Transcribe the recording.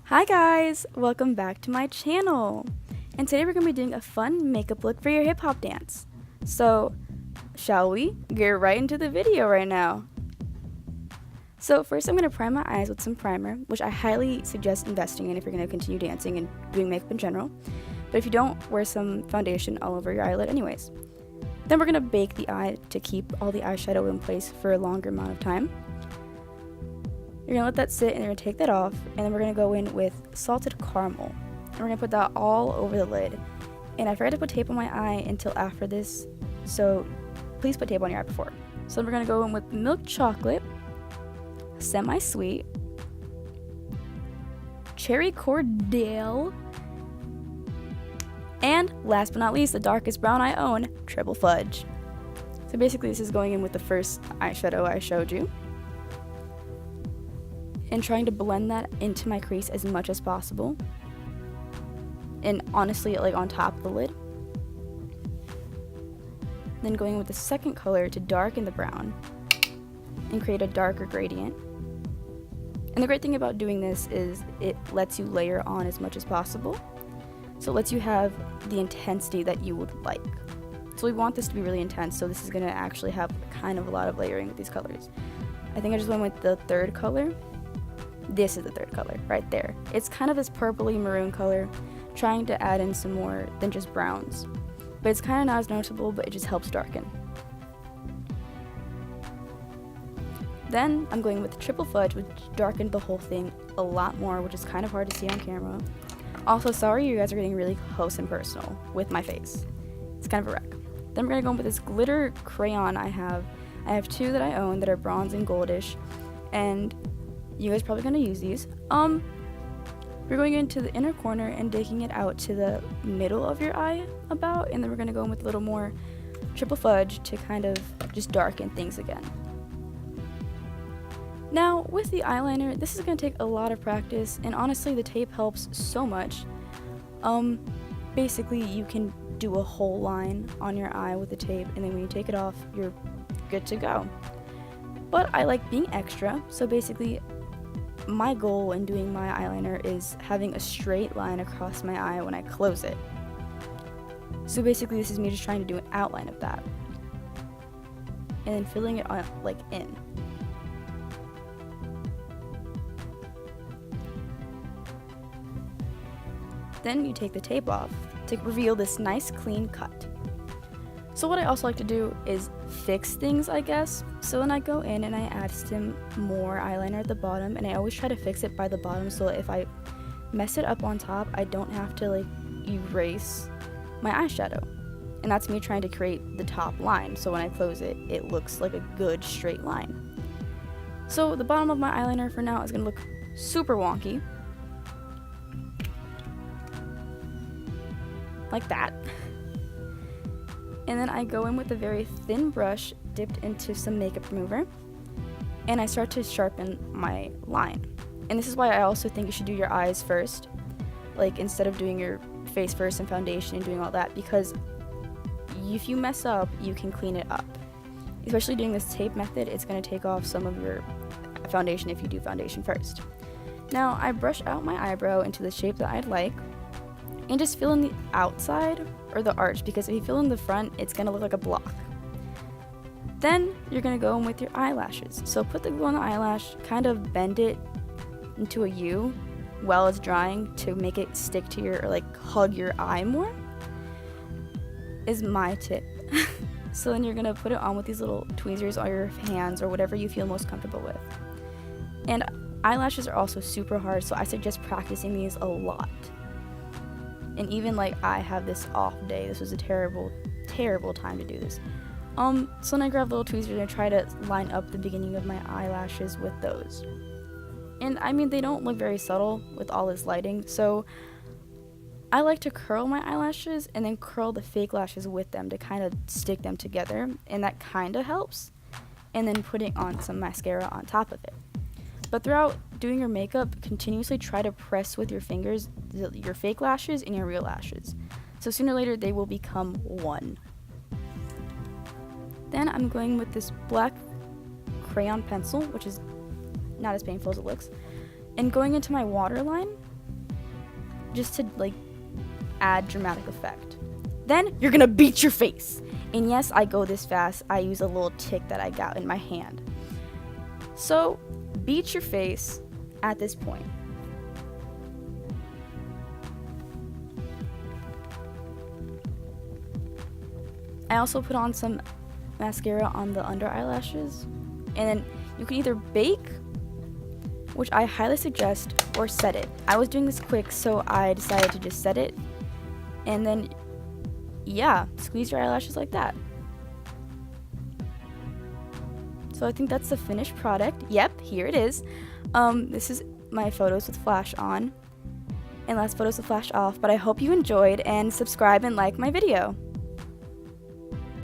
Hi guys, welcome back to my channel. And today we're going to be doing a fun makeup look for your hip hop dance. So, shall we get right into the video right now? So first I'm going to prime my eyes with some primer, which I highly suggest investing in if you're going to continue dancing and doing makeup in general. But if you don't, wear some foundation all over your eyelid anyways. Then we're going to bake the eye to keep all the eyeshadow in place for a longer amount of time. You're going to let that sit and you're going to take that off, and then we're going to go in with salted caramel. And we're going to put that all over the lid. And I forgot to put tape on my eye until after this, so please put tape on your eye before. So we're going to go in with milk chocolate, semi-sweet, cherry cordial, and last but not least, the darkest brown I own, triple fudge. So basically this is going in with the first eyeshadow I showed you, and trying to blend that into my crease as much as possible, and honestly like on top of the lid. Then going with the second color to darken the brown and create a darker gradient. And the great thing about doing this is it lets you layer on as much as possible, so it lets you have the intensity that you would like. So we want this to be really intense, so this is going to actually have kind of a lot of layering with these colors. I think I just went with the third color. This is the third color right there. It's kind of this purpley maroon color, trying to add in some more than just browns. But it's kind of not as noticeable, but it just helps darken. Then I'm going with the triple fudge, which darkened the whole thing a lot more, which is kind of hard to see on camera. Also, sorry you guys are getting really close and personal with my face. It's kind of a wreck. Then we're going to go in with this glitter crayon I have. I have two that I own that are bronze and goldish, and you guys are probably going to use these. We're going into the inner corner and digging it out to the middle of your eye about, and then we're going to go in with a little more triple fudge to kind of just darken things again. Now with the eyeliner, this is going to take a lot of practice, and honestly the tape helps so much. Basically you can do a whole line on your eye with the tape, and then when you take it off you're good to go. But I like being extra, so basically my goal in doing my eyeliner is having a straight line across my eye when I close it. So basically this is me just trying to do an outline of that, and then filling it on, like in. Then you take the tape off to reveal this nice clean cut. So what I also like to do is fix things, I guess. So then I go in and I add some more eyeliner at the bottom, and I always try to fix it by the bottom, so if I mess it up on top, I don't have to like erase my eyeshadow. And that's me trying to create the top line, so when I close it, it looks like a good straight line. So the bottom of my eyeliner for now is going to look super wonky, like that. And then I go in with a very thin brush dipped into some makeup remover, and I start to sharpen my line. And this is why I also think you should do your eyes first, like instead of doing your face first and foundation and doing all that, because if you mess up, you can clean it up. Especially doing this tape method, it's going to take off some of your foundation if you do foundation first. Now I brush out my eyebrow into the shape that I'd like, and just fill in the outside or the arch, because if you fill in the front, it's going to look like a block. Then you're going to go in with your eyelashes. So put the glue on the eyelash, kind of bend it into a U while it's drying to make it stick to your, or like hug your eye more, is my tip. So then you're going to put it on with these little tweezers or your hands or whatever you feel most comfortable with. And eyelashes are also super hard, so I suggest practicing these a lot. And even like I have this off day, this was a terrible time to do this. So then I grab little tweezers and I try to line up the beginning of my eyelashes with those. And I mean, they don't look very subtle with all this lighting, so I like to curl my eyelashes and then curl the fake lashes with them to kind of stick them together, and that kind of helps. And then putting on some mascara on top of it. But throughout doing your makeup, continuously try to press with your fingers your fake lashes and your real lashes. So sooner or later they will become one. Then I'm going with this black crayon pencil, which is not as painful as it looks, and going into my waterline just to like add dramatic effect. Then you're gonna beat your face. And yes, I go this fast. I use a little tick that I got in my hand. So beat your face at this point. I also put on some mascara on the under eyelashes. And then you can either bake, which I highly suggest, or set it. I was doing this quick, so I decided to just set it. And then, yeah, squeeze your eyelashes like that. So I think that's the finished product. Yep, here it is. This is my photos with flash on, and last photos with flash off. But I hope you enjoyed, and subscribe and like my video.